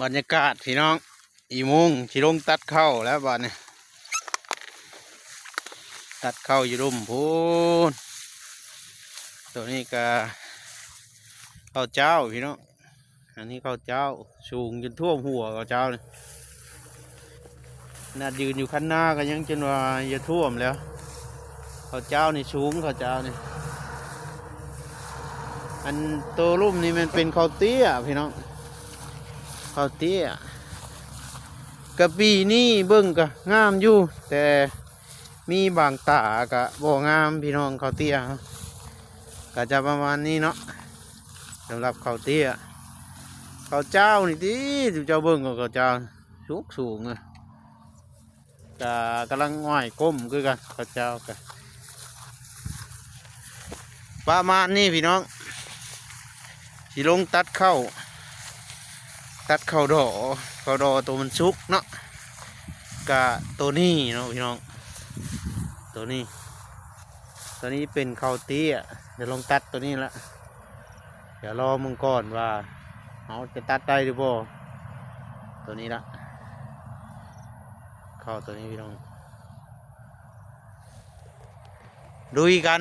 บรรยากาศพี่น้องอีมุงที่ลงตัดเข้าแล้วบ้านนี้ตัดเข้าอยู่รุมพูนตัวนี้ก็ข้าวเจ้าพี่น้องอันนี้ข้าวเจ้าสูงจนท่วมหัวข้าวเจ้าเลยน่ายืนอยู่ข้างหน้าก็ยังจนว่าจะท่วมแล้วข้าวเจ้านี่สูงข้าวเจ้านี่อันตัวลุ่มนี่มันเป็นข้าวเตี้ยพี่น้องข้าวเตี้ยกะปีนี่เบิ่งก็งามอยู่แต่มีบางตากะบ่งามพี่น้องข้าวเตี้ยก็จะประมาณนี้เนาะสำหรับข้าวเตี้ยข้าวเจ้านี่ที่เจ้าเบิ่งกับข้าวเจ้าสูงเลยก็กำลังง่อยก้มคือกันข้าวเจ้ากันประมาณนี้พี่น้องสิลงตัดเข้าดอกตัวมันสุกเนาะกะตัวนี้เนาะพี่น้องตัวนี้เป็นข้าวเตี้ยเดี๋ยวลงตัดตัวนี้ละเดี๋ยวรอมึงก่อนว่าเขาจะตัดได้หรือเปล่าตัวนี้ละเข้าตัวนี้พี่น้องลุยกัน